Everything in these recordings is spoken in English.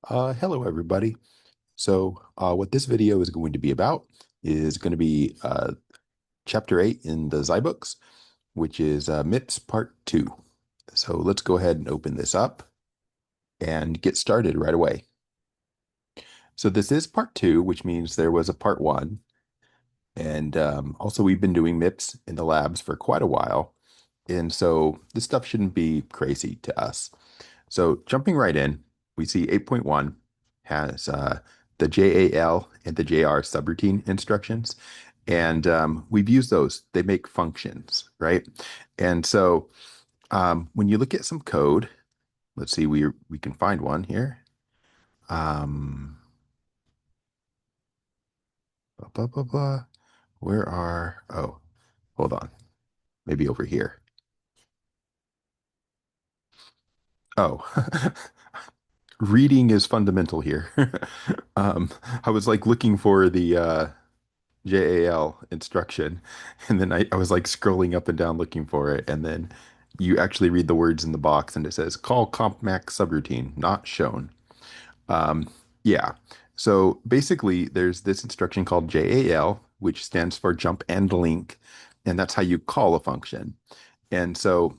Hello, everybody. What this video is going to be about is going to be Chapter 8 in the Zybooks, which is MIPS Part 2. So let's go ahead and open this up and get started right away. So this is Part 2, which means there was a Part 1. And also, we've been doing MIPS in the labs for quite a while. And so this stuff shouldn't be crazy to us. So jumping right in, we see 8.1 has the JAL and the JR subroutine instructions. And we've used those. They make functions, right? And so when you look at some code, let's see, we can find one here. Um, blah, blah, blah, blah. Oh, hold on. Maybe over here. Oh, reading is fundamental here. I was like looking for the JAL instruction. And then I was like scrolling up and down looking for it. And then you actually read the words in the box and it says call comp max subroutine, not shown. Um, yeah. So basically, there's this instruction called JAL, which stands for jump and link. And that's how you call a function. And so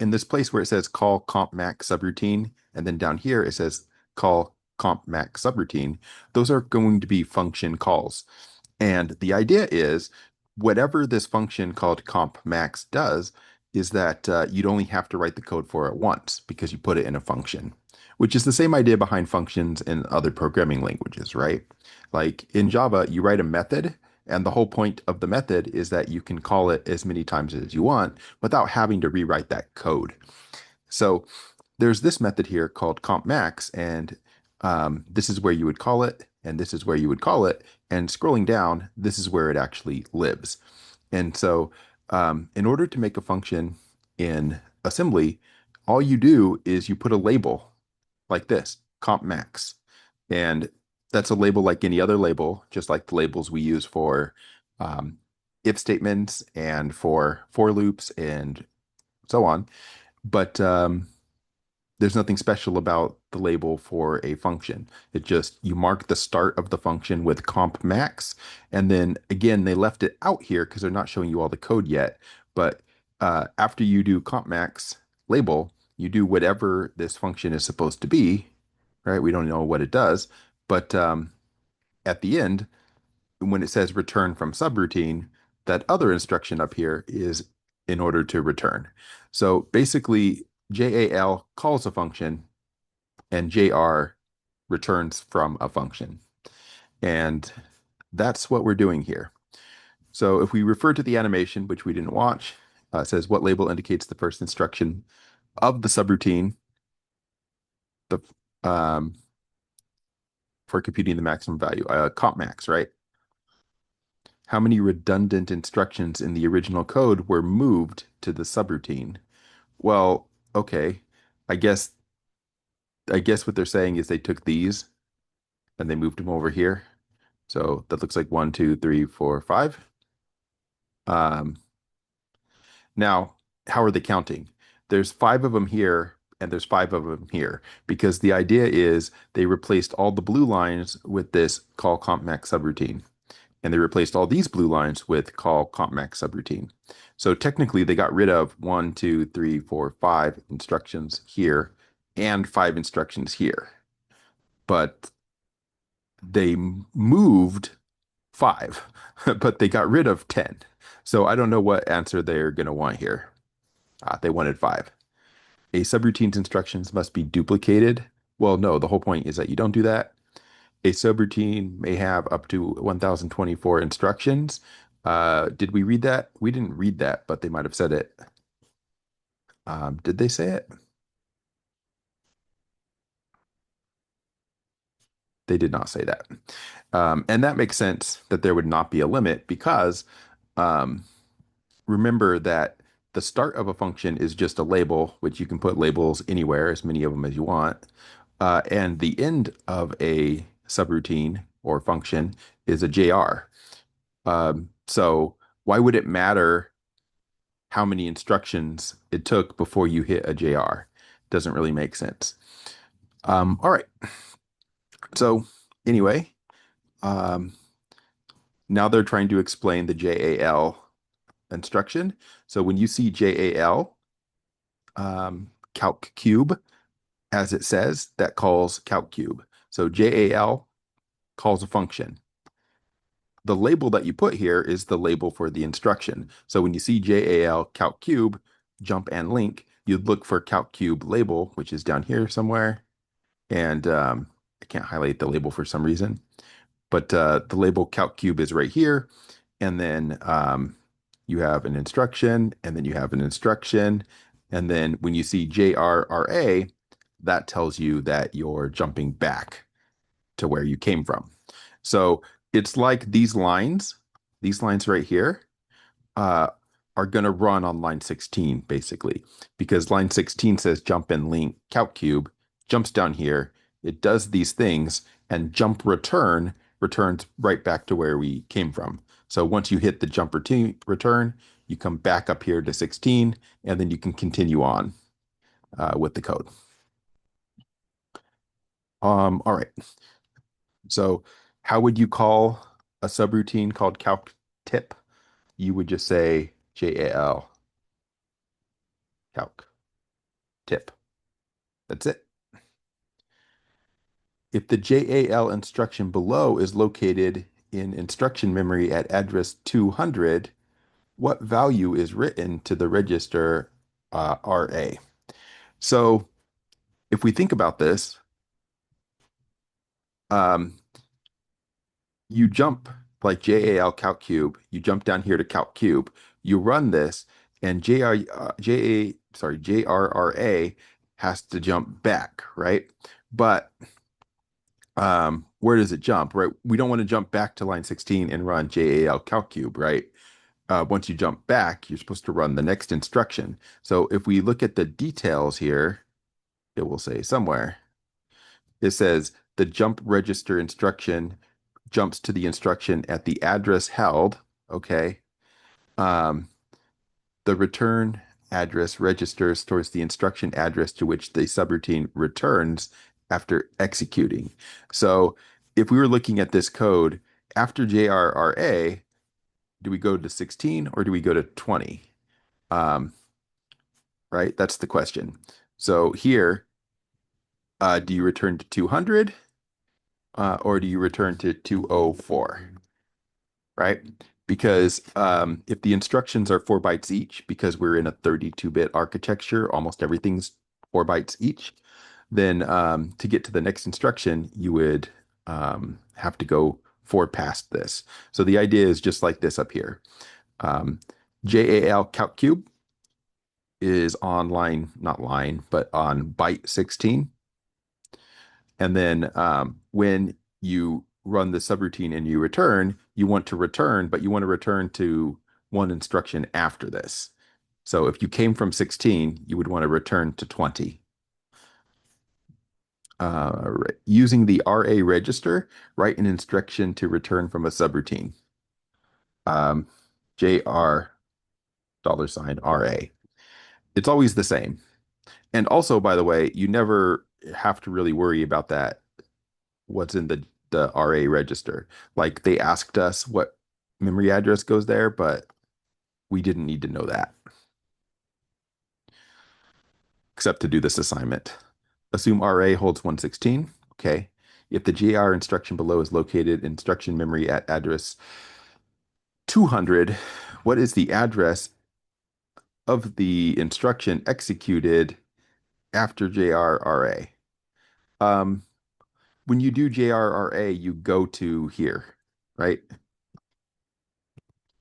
in this place where it says call comp max subroutine, and then down here it says call comp max subroutine, those are going to be function calls. And the idea is whatever this function called comp max does is that you'd only have to write the code for it once because you put it in a function, which is the same idea behind functions in other programming languages, right? Like in Java, you write a method, and the whole point of the method is that you can call it as many times as you want without having to rewrite that code. So there's this method here called comp max, and this is where you would call it, and this is where you would call it. And scrolling down, this is where it actually lives. And so in order to make a function in assembly, all you do is you put a label like this, comp max. And that's a label like any other label, just like the labels we use for um, if statements and for loops and so on. But there's nothing special about the label for a function. It just, you mark the start of the function with comp max. And then again, they left it out here because they're not showing you all the code yet. But after you do comp max label, you do whatever this function is supposed to be, right? We don't know what it does. But at the end, when it says return from subroutine, that other instruction up here is in order to return. So basically, JAL calls a function and JR returns from a function. And that's what we're doing here. So if we refer to the animation, which we didn't watch, it says what label indicates the first instruction of the subroutine the, um, for computing the maximum value, comp max, right? How many redundant instructions in the original code were moved to the subroutine? Well, okay. I guess I guess what they're saying is they took these and they moved them over here. So that looks like one, two, three, four, five. Um, Now, how are they counting? There's five of them here and there's five of them here because the idea is they replaced all the blue lines with this call comp max subroutine. And they replaced all these blue lines with call comp max subroutine. So technically they got rid of one, two, three, four, five instructions here and five instructions here. But they moved five, but they got rid of 10. So I don't know what answer they're going to want here. They wanted five. A subroutine's instructions must be duplicated. Well, no, the whole point is that you don't do that. A subroutine may have up to 1024 instructions. Did we read that? We didn't read that, but they might have said it. Did they say it? They did not say that. And that makes sense that there would not be a limit because um, remember that the start of a function is just a label, which you can put labels anywhere, as many of them as you want. And the end of a subroutine or function is a JR. So why would it matter how many instructions it took before you hit a JR? Doesn't really make sense. All right. So anyway, um, now they're trying to explain the JAL instruction. So when you see JAL, calc cube, as it says, that calls calc cube. So JAL calls a function. The label that you put here is the label for the instruction. So when you see JAL calc cube, jump and link, you'd look for calc cube label, which is down here somewhere. And I can't highlight the label for some reason, but the label calc cube is right here. And then you have an instruction, and then you have an instruction. And then when you see JRRA, that tells you that you're jumping back to where you came from. So it's like these lines right here, uh, are going to run on line 16, basically, because line 16 says jump and link calc cube, jumps down here, it does these things, and jump return returns right back to where we came from. So once you hit the jump return, you come back up here to 16, and then you can continue on with the code. All right. So how would you call a subroutine called calc tip? You would just say JAL calc tip. That's it. If the JAL instruction below is located in instruction memory at address 200, what value is written to the register RA? So if we think about this, um, you jump like JAL calc cube, you jump down here to calc cube, you run this, and JRRA has to jump back, right? But where does it jump, right? We don't want to jump back to line 16 and run JAL calc cube, right? Once you jump back, you're supposed to run the next instruction. So if we look at the details here, it will say somewhere, it says the jump register instruction jumps to the instruction at the address held. Okay. Um, the return address registers towards the instruction address to which the subroutine returns after executing. So if we were looking at this code after JRRA, do we go to 16 or do we go to 20? Um, right? That's the question. So here, do you return to 200 or do you return to 204? Right? Because if the instructions are 4 bytes each, because we're in a 32-bit architecture, almost everything's 4 bytes each, then to get to the next instruction, you would have to go 4 past this. So the idea is just like this up here. Um, JAL calc cube is on line, not line, but on byte 16. And then when you run the subroutine and you return, you want to return, but you want to return to one instruction after this. So if you came from 16, you would want to return to 20. Using the RA register, write an instruction to return from a subroutine. JR $RA. It's always the same. And also, by the way, you never have to really worry about that, what's in the RA register. Like they asked us what memory address goes there, but we didn't need to know that except to do this assignment. Assume RA holds 116. Okay. If the JR instruction below is located in instruction memory at address 200, what is the address of the instruction executed after JRRA? Um, when you do JRRA, you go to here, right?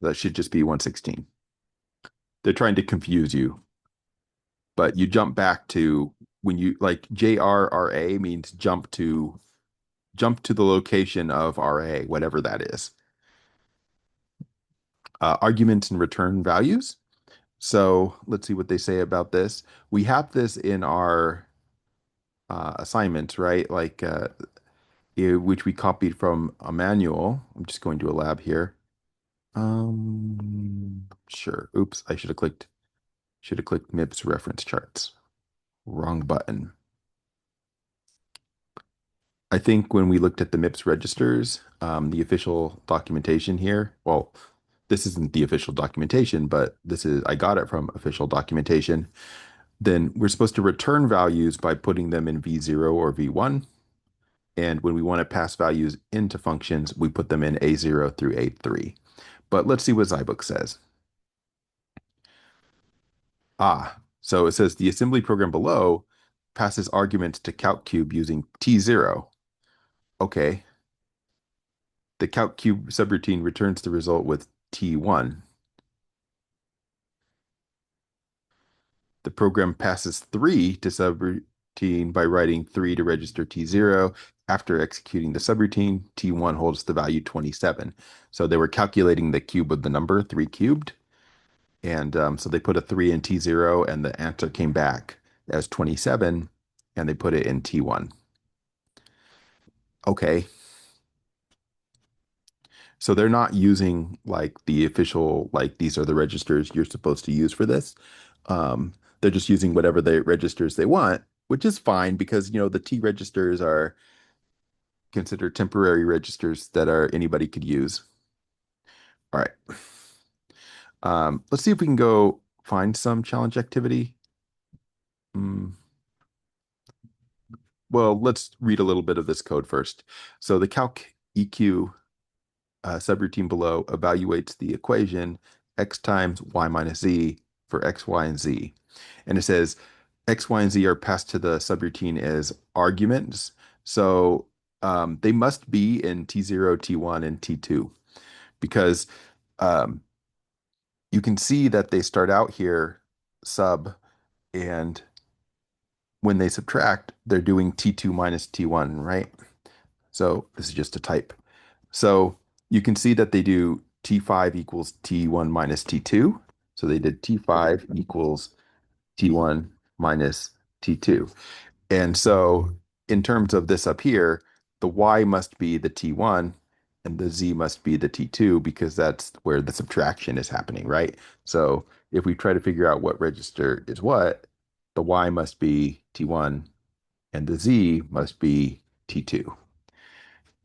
That should just be 116. They're trying to confuse you, but you jump back to when you like JRRA means jump to the location of RA, whatever that is. Arguments and return values. So let's see what they say about this. We have this in our assignments, right? Like which we copied from a manual. I'm just going to a lab here. Sure. Oops, I should have clicked MIPS reference charts. Wrong button. I think when we looked at the MIPS registers, the official documentation here, well, this isn't the official documentation, but I got it from official documentation. Then we're supposed to return values by putting them in V0 or V1. And when we want to pass values into functions, we put them in A0 through A3. But let's see what Zybook says. So it says the assembly program below passes arguments to CalcCube using T0. Okay. The CalcCube subroutine returns the result with T1. The program passes 3 to subroutine by writing 3 to register T0. After executing the subroutine, T1 holds the value 27. So they were calculating the cube of the number, 3 cubed. And so they put a 3 in T0, and the answer came back as 27, and they put it in T1. Okay. So they're not using like the official, like these are the registers you're supposed to use for this. They're just using whatever the registers they want, which is fine because, the T registers are considered temporary registers that anybody could use. All right. Let's see if we can go find some challenge activity. Mm, well, let's read a little bit of this code first. So the calc EQ subroutine below evaluates the equation x times y minus z for x, y, and z. And it says x, y, and z are passed to the subroutine as arguments. So they must be in T0, T1, and T2 because um, you can see that they start out here sub, and when they subtract, they're doing T2 minus T1, right? So this is just a type. So you can see that they do T5 equals T1 minus T2. So they did T5 equals T1 minus T2. And so in terms of this up here, the Y must be the T1 and the Z must be the T2 because that's where the subtraction is happening, right? So if we try to figure out what register is what, the Y must be T1 and the Z must be T2.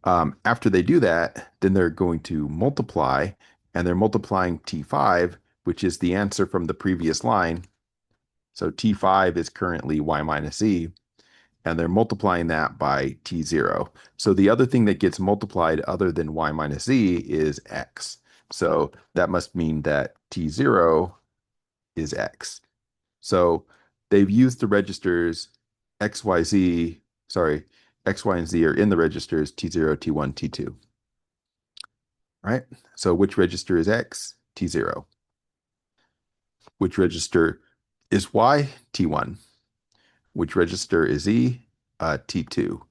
After they do that, then they're going to multiply, and they're multiplying T5, which is the answer from the previous line. So T5 is currently Y minus Z, and they're multiplying that by T0. So the other thing that gets multiplied other than Y minus Z is X. So that must mean that T0 is X. So they've used the registers X, Y, Z, sorry, X, Y, and Z are in the registers T0, T1, T2. Right? So which register is X? T0. Which register is Y? T1. Which register is Z? T2.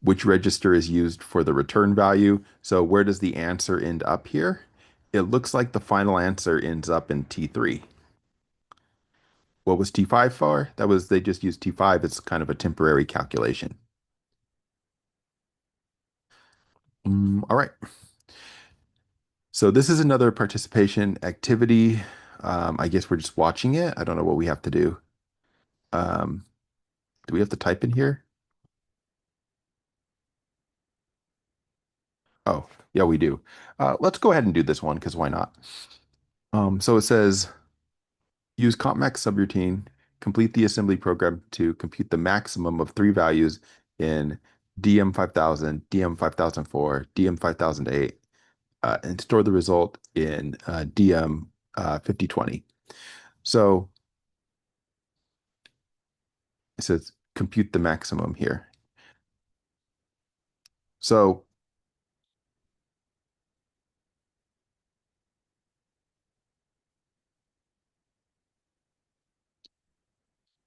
Which register is used for the return value? So where does the answer end up here? It looks like the final answer ends up in T3. What was T5 for? They just used T5 as kind of a temporary calculation. All right. So this is another participation activity. I guess we're just watching it. I don't know what we have to do. Um, do we have to type in here? Oh, yeah, we do. Let's go ahead and do this one because why not? So it says use compmax subroutine, complete the assembly program to compute the maximum of 3 values in DM5000, DM5004, DM5008, and store the result in DM5020. So it says compute the maximum here. So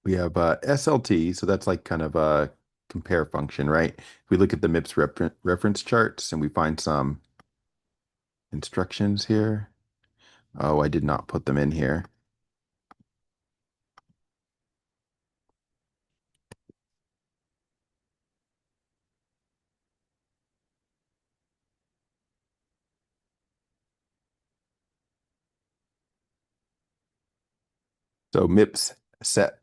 we have SLT, so that's like kind of a compare function, right? If we look at the MIPS reference charts and we find some instructions here. Oh, I did not put them in here. So MIPS set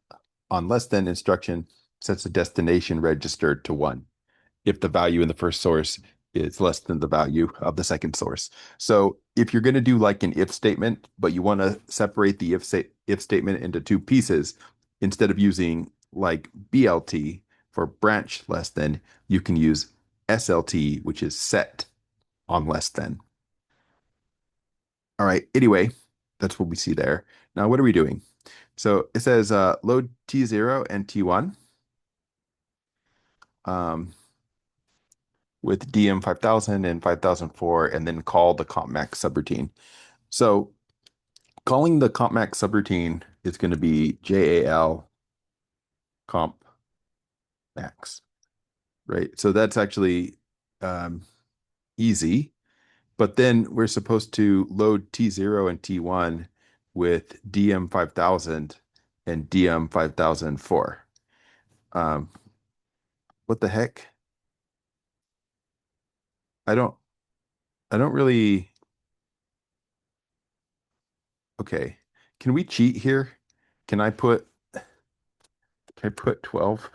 on less than instruction sets the destination register to 1. if the value in the first source is less than the value of the second source. So if you're going to do like an if statement, but you want to separate the if statement into two pieces, instead of using like BLT for branch less than, you can use SLT, which is set on less than. All right. Anyway, that's what we see there. Now, what are we doing? So it says load T0 and T1 um, with DM 5000 and 5004, and then call the comp max subroutine. So calling the comp max subroutine is going to be JAL comp max, right? So that's actually um, easy. But then we're supposed to load T0 and T1 with DM 5000 and DM 5004. Um, what the heck? I don't I don't really okay. Can we cheat here? Can I put can I put 12?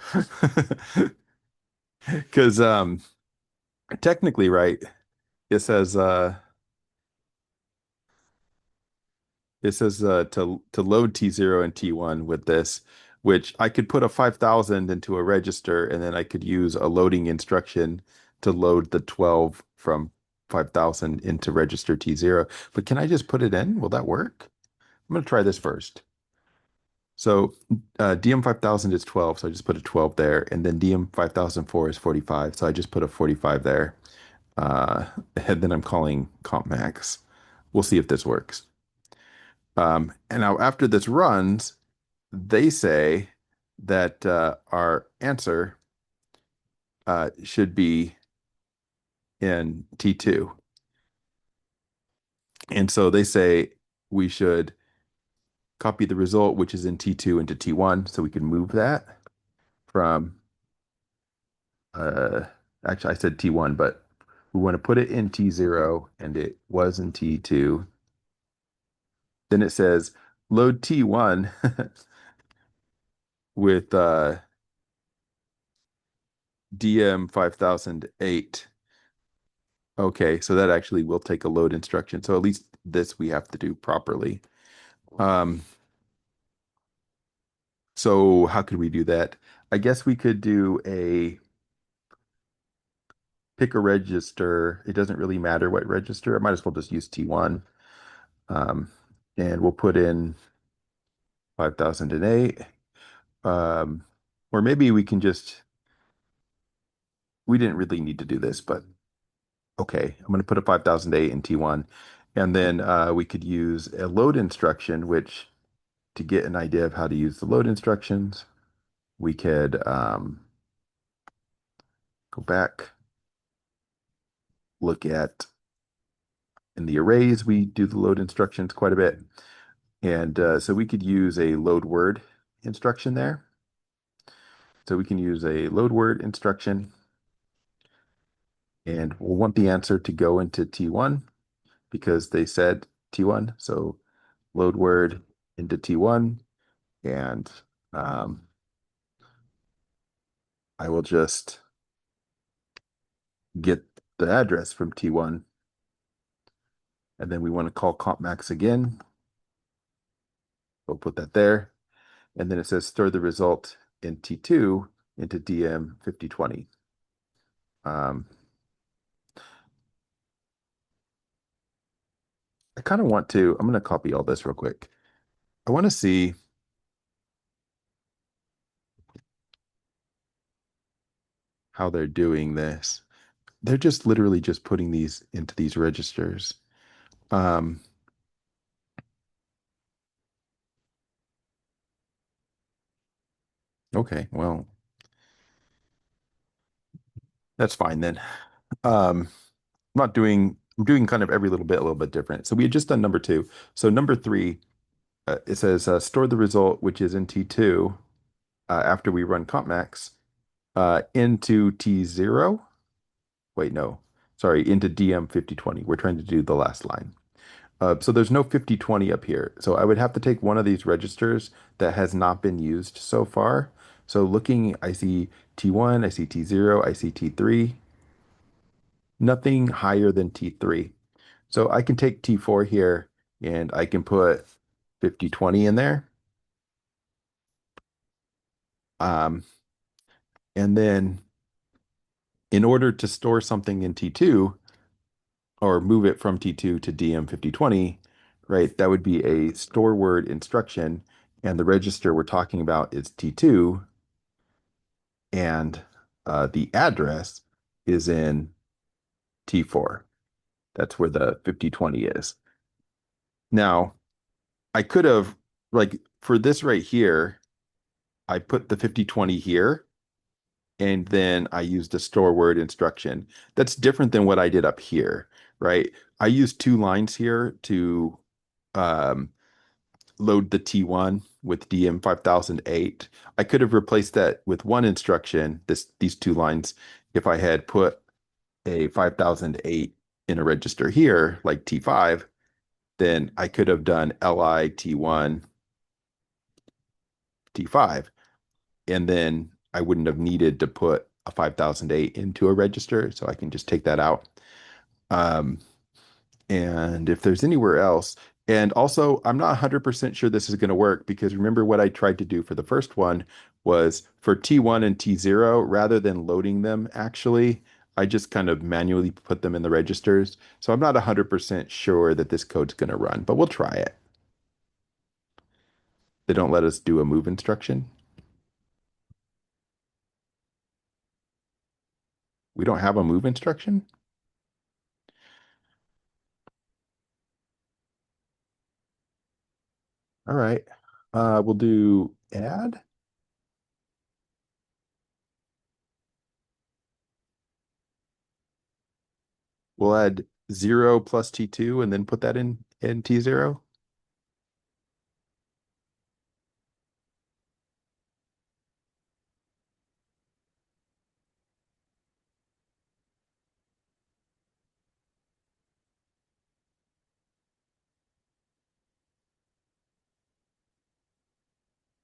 Because technically, right, it says to load T0 and T1 with this, which I could put a 5000 into a register and then I could use a loading instruction to load the 12 from 5000 into register T0. But can I just put it in? Will that work? I'm going to try this first. So DM 5000 is 12, so I just put a 12 there. And then DM 5004 is 45, so I just put a 45 there. Uh, and then I'm calling comp max. We'll see if this works. And now after this runs, they say that our answer should be in T2. And so they say we should copy the result, which is in T2 into T1. So we can move that from, uh, actually, I said T1, but we want to put it in T0 and it was in T2. Then it says load T1 with DM 5008. Okay, so that actually will take a load instruction. So at least this we have to do properly. Um, so how could we do that? I guess we could do a pick a register. It doesn't really matter what register. I might as well just use T1. Um, and we'll put in 5008. Um, or maybe we can just, we didn't really need to do this, but okay, I'm going to put a 5008 in T1. And then we could use a load instruction, which to get an idea of how to use the load instructions, we could go back, look at in the arrays, we do the load instructions quite a bit. And so we could use a load word instruction there. So we can use a load word instruction and we'll want the answer to go into T1 because they said T1. So load word into T1 and um, I will just get the address from T1 and then we want to call comp max again. We'll put that there. And then it says store the result in T2 into DM 5020. I kind of want to, I'm going to copy all this real quick. I want to see how they're doing this. They're just literally just putting these into these registers. Um, okay, well, that's fine then. I'm doing kind of every little bit a little bit different. So we had just done number two. So number three, it says store the result, which is in T2 after we run compmax into T0. Wait, no, sorry, into DM 5020. We're trying to do the last line. So there's no 5020 up here. So I would have to take one of these registers that has not been used so far. So looking, I see T1, I see T0, I see T3, nothing higher than T3. So I can take T4 here and I can put 5020 in there. Um, and then in order to store something in T2 or move it from T2 to DM5020, right, that would be a store word instruction. And the register we're talking about is T2. And the address is in T4. That's where the 5020 is. Now, I could have, like, for this right here, I put the 5020 here, and then I used a store word instruction. That's different than what I did up here, right? I used two lines here to um, load the T1 with DM5008. I could have replaced that with one instruction, these two lines, if I had put a 5008 in a register here, like T5, then I could have done LI T1 T5, and then I wouldn't have needed to put a 5008 into a register, so I can just take that out. Um, and if there's anywhere else, and also I'm not 100% sure this is going to work because remember what I tried to do for the first one was for T1 and T0, rather than loading them actually, I just kind of manually put them in the registers. So I'm not 100% sure that this code's going to run, but we'll try it. They don't let us do a move instruction. We don't have a move instruction. All right. We'll do add. We'll add 0 plus T2 and then put that in T0.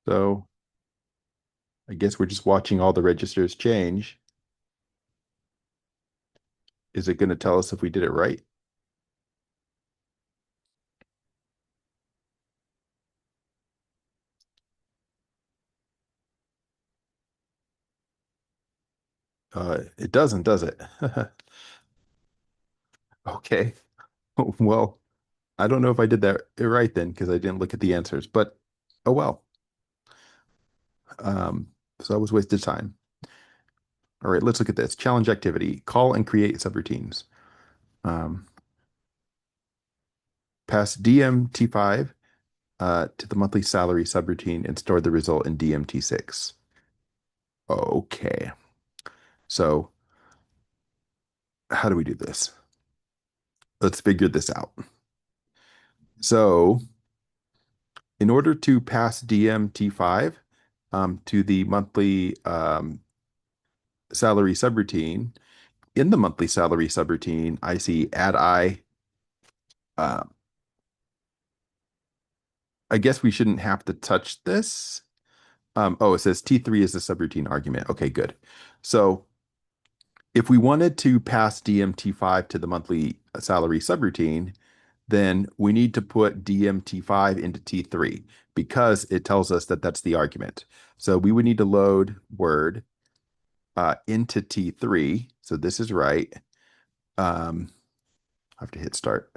So I guess we're just watching all the registers change. Is it going to tell us if we did it right? It doesn't, does it? Okay. Well, I don't know if I did that right then because I didn't look at the answers, but oh well. So I was wasted time. All right, let's look at this. Challenge activity. Call and create subroutines. Um, Pass DMT5 to the monthly salary subroutine and store the result in DMT6. Okay. So how do we do this? Let's figure this out. So in order to pass DMT5 to the monthly salary subroutine, in the monthly salary subroutine, I see add I. Uh, I guess we shouldn't have to touch this. Oh, it says T3 is the subroutine argument. Okay, good. So if we wanted to pass DMT5 to the monthly salary subroutine, then we need to put DMT5 into T3 because it tells us that that's the argument. So we would need to load word into T3. So this is right. I have to hit start.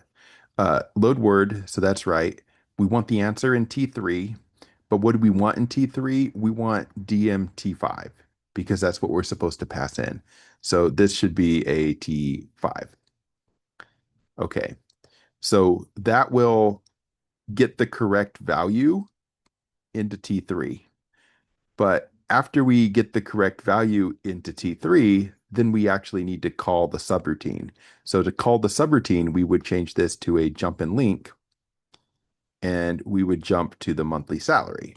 Load word. So that's right. We want the answer in T3. But what do we want in T3? We want DMT5 because that's what we're supposed to pass in. So this should be a T5. Okay. So that will get the correct value into T3. But after we get the correct value into T3, then we actually need to call the subroutine. So to call the subroutine, we would change this to a jump and link, and we would jump to the monthly salary.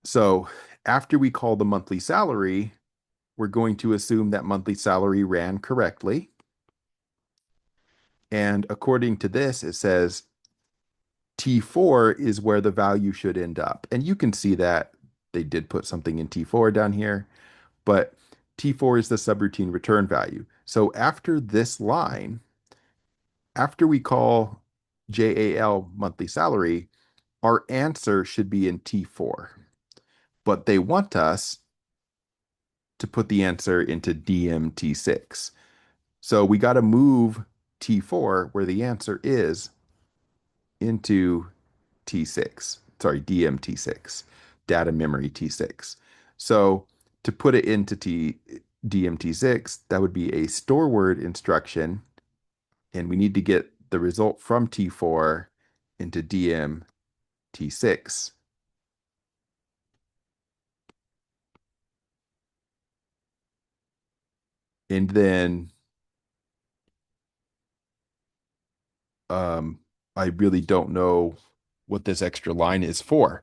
So after we call the monthly salary, we're going to assume that monthly salary ran correctly. And according to this, it says T4 is where the value should end up. And you can see that they did put something in T4 down here, but T4 is the subroutine return value. So after this line, after we call JAL monthly salary, our answer should be in T4. But they want us to put the answer into DMT6. So we got to move T4, where the answer is, into T6. Sorry, DMT6, data memory T6. So to put it into DMT6, that would be a store word instruction, and we need to get the result from T4 into DMT6. And then um, I really don't know what this extra line is for.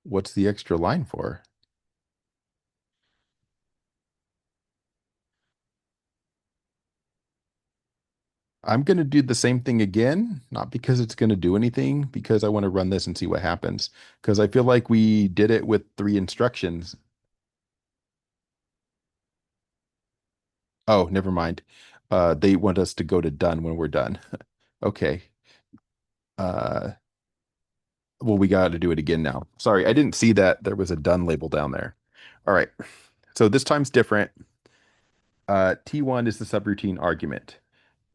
What's the extra line for? I'm going to do the same thing again, not because it's going to do anything, because I want to run this and see what happens. Because I feel like we did it with 3 instructions. Oh, never mind. They want us to go to done when we're done. Okay. Uh, well, we got to do it again now. Sorry, I didn't see that there was a done label down there. All right. So this time's different. T1 is the subroutine argument.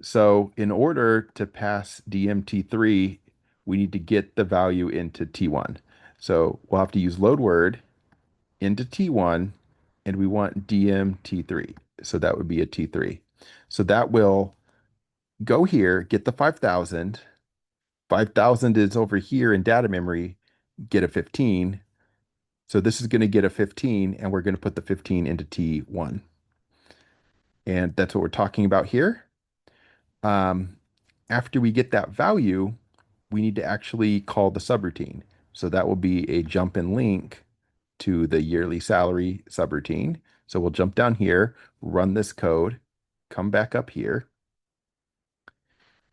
So in order to pass DMT3, we need to get the value into T1. So we'll have to use load word into T1, and we want DMT3. So that would be a T3. So that will go here, get the 5,000. 5,000 is over here in data memory, get a 15. So this is going to get a 15, and we're going to put the 15 into T1. And that's what we're talking about here. Um, After we get that value, we need to actually call the subroutine. So that will be a jump and link to the yearly salary subroutine. So we'll jump down here, run this code, come back up here.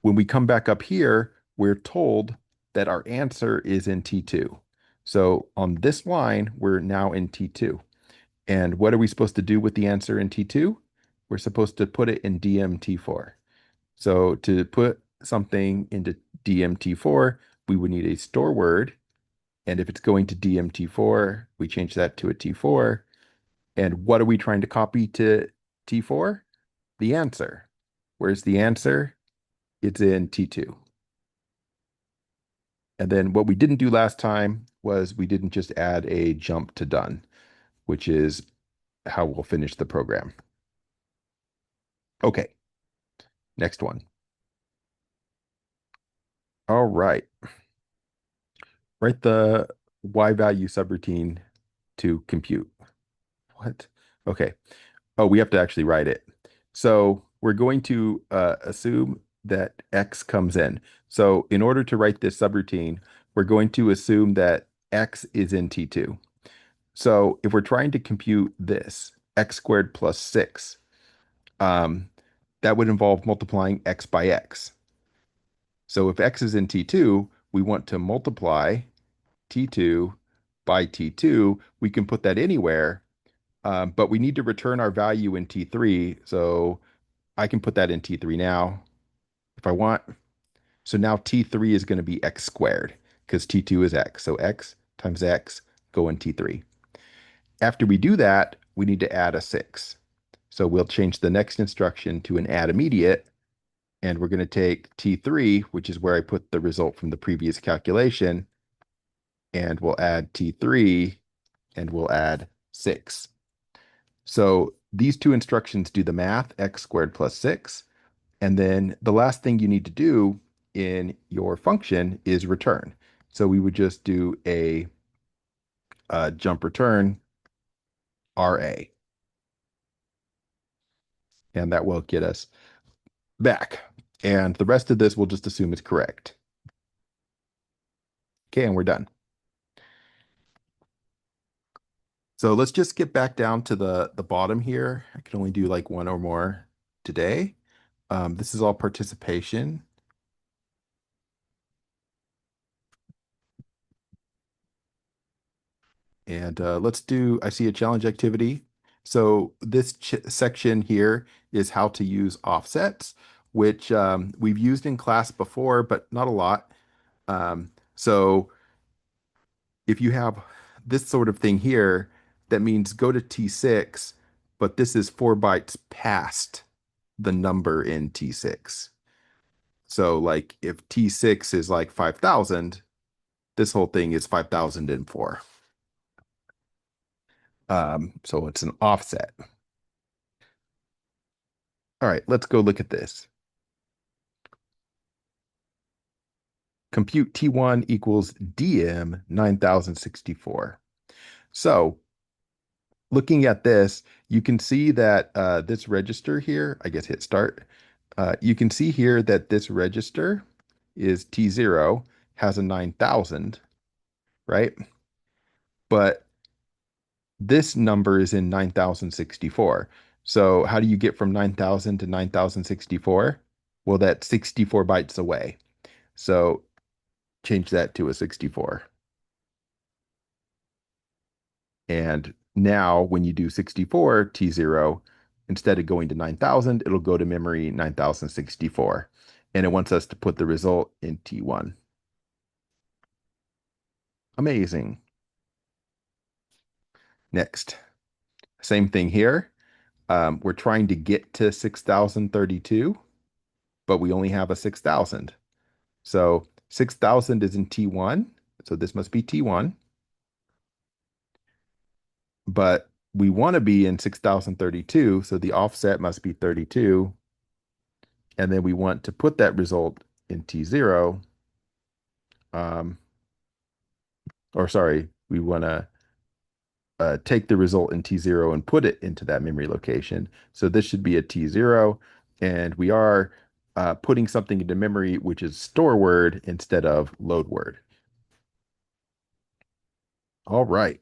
When we come back up here, we're told that our answer is in T2. So on this line, we're now in T2. And what are we supposed to do with the answer in T2? We're supposed to put it in DMT4. So to put something into DMT4, we would need a store word. And if it's going to DMT4, we change that to a T4. And what are we trying to copy to T4? The answer. Where's the answer? It's in T2. And then what we didn't do last time was we didn't just add a jump to done, which is how we'll finish the program. Okay, next one. All right. Write the Y value subroutine to compute. What? Okay. Oh, we have to actually write it. So we're going to assume that X comes in. So in order to write this subroutine, we're going to assume that X is in T2. So if we're trying to compute this, X squared plus 6, um, that would involve multiplying X by X. So if X is in T2, we want to multiply T2 by T2. We can put that anywhere, but we need to return our value in T3. So I can put that in T3 now if I want. So now T3 is going to be X squared because T2 is X. So X times X go in T3. After we do that, we need to add a 6. So we'll change the next instruction to an add immediate, and we're going to take T3, which is where I put the result from the previous calculation, and we'll add T3, and we'll add 6. So these two instructions do the math, X squared plus 6. And then the last thing you need to do in your function is return. So we would just do a jump return RA, and that will get us back. And the rest of this we'll just assume is correct. Okay, and we're done. So let's just get back down to the bottom here. I can only do like one or more today. This is all participation. And let's do, I see a challenge activity. So this ch section here is how to use offsets, which we've used in class before, but not a lot. So if you have this sort of thing here, that means go to T6, but this is 4 bytes past the number in T6. So like if T6 is like 5,000, this whole thing is 5,004. So it's an offset. All right, let's go look at this. Compute T1 equals DM 9064. So looking at this, you can see that this register here, I guess hit start. You can see here that this register is T0, has a 9,000, right? But this number is in 9064. So how do you get from 9,000 to 9064? Well, that's 64 bytes away. So change that to a 64. And now when you do 64 T0, instead of going to 9,000, it'll go to memory 9064. And it wants us to put the result in T1. Amazing. Next, same thing here. We're trying to get to 6,032, but we only have a 6,000. So 6,000 is in T1. So this must be T1. But we want to be in 6,032. So the offset must be 32. And then we want to put that result in T0. Um, or sorry, we want to take the result in T0 and put it into that memory location. So this should be a T0. And we are putting something into memory, which is store word instead of load word. All right.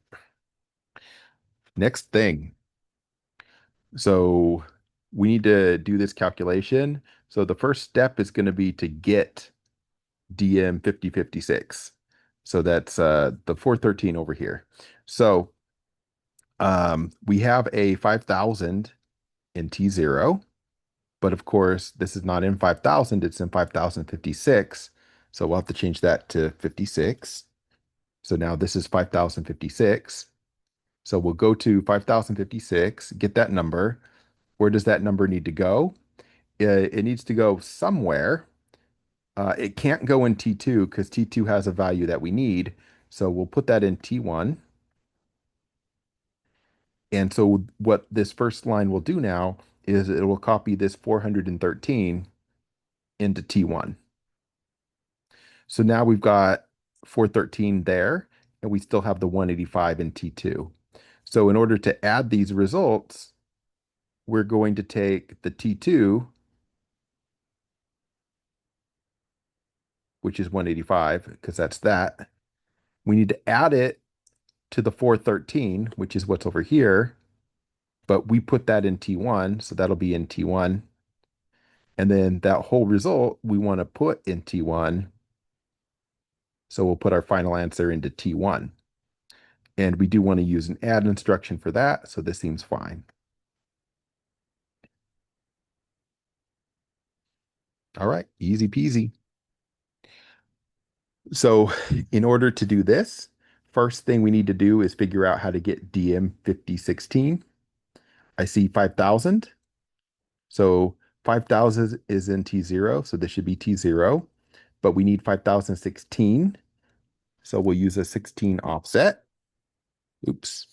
Next thing. So we need to do this calculation. So the first step is going to be to get DM 5056. So that's the 413 over here. So we have a 5,000 in T0, but of course this is not in 5,000, it's in 5,056. So we'll have to change that to 56. So now this is 5,056. So we'll go to 5,056, get that number. Where does that number need to go? It needs to go somewhere. It can't go in T2 because T2 has a value that we need. So we'll put that in T1. And so what this first line will do now is it will copy this 413 into T1. So now we've got 413 there, and we still have the 185 in T2. So in order to add these results, we're going to take the T2, which is 185, because that's that. We need to add it to the 413, which is what's over here, but we put that in T1, so that'll be in T1. And then that whole result we want to put in T1. So we'll put our final answer into T1. And we do want to use an add instruction for that, so this seems fine. All right, easy peasy. So in order to do this, first thing we need to do is figure out how to get DM 5016. I see 5,000. So 5,000 is in T0, so this should be T0, but we need 5,016. So we'll use a 16 offset. Oops.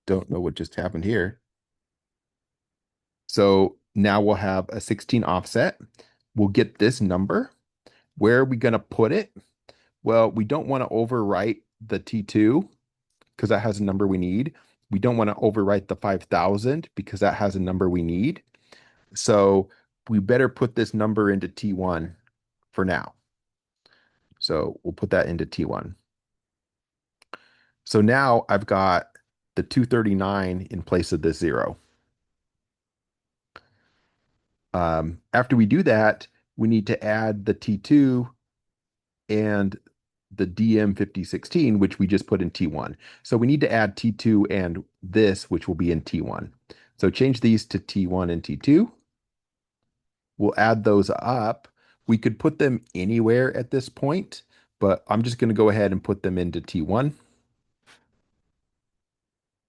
Don't know what just happened here. So now we'll have a 16 offset. We'll get this number. Where are we going to put it? Well, we don't want to overwrite the T2 because that has a number we need. We don't want to overwrite the 5,000 because that has a number we need. So we better put this number into T1 for now. So we'll put that into T1. So now I've got the 239 in place of this zero. After we do that, we need to add the T2 and the DM5016, which we just put in T1. So we need to add T2 and this, which will be in T1. So change these to T1 and T2. We'll add those up. We could put them anywhere at this point, but I'm just going to go ahead and put them into T1.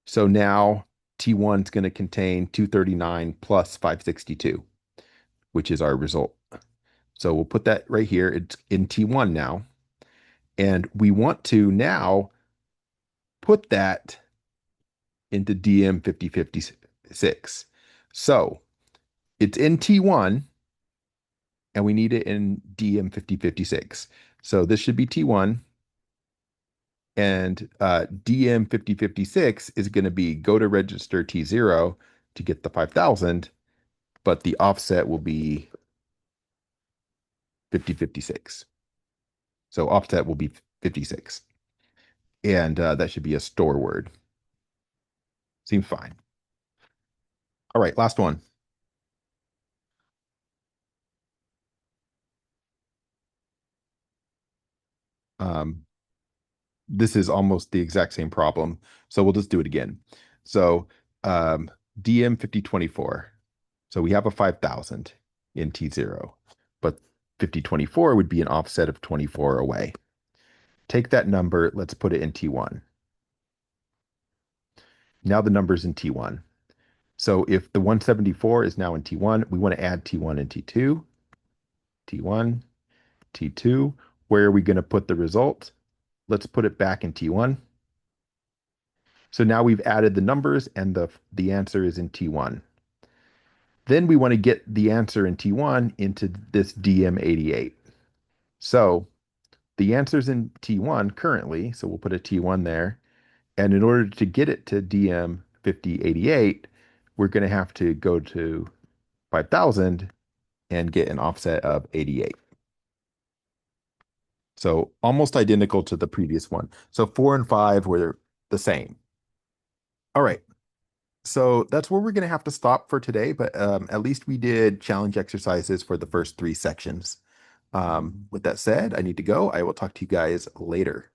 So now T1 is going to contain 239 plus 562, which is our result. So we'll put that right here. It's in T1 now. And we want to now put that into DM 5056. So it's in T1 and we need it in DM 5056. So this should be T1 and DM 5056 is going to be go to register T0 to get the 5,000, but the offset will be 5056. So offset will be 56. And that should be a store word. Seems fine. All right, last one. Um, this is almost the exact same problem. So we'll just do it again. So DM 5024. So we have a 5,000 in T0, but 5024 would be an offset of 24 away. Take that number, let's put it in T1. Now the number's in T1. So if the 174 is now in T1, we want to add T1 and T2. T1, T2. Where are we going to put the result? Let's put it back in T1. So now we've added the numbers and the answer is in T1. Then we want to get the answer in T1 into this DM88. So the answer's in T1 currently, so we'll put a T1 there. And in order to get it to DM 5088, we're going to have to go to 5,000 and get an offset of 88. So almost identical to the previous one. So 4 and 5 were the same. All right. So that's where we're going to have to stop for today, but at least we did challenge exercises for the first three sections. With that said, I need to go. I will talk to you guys later.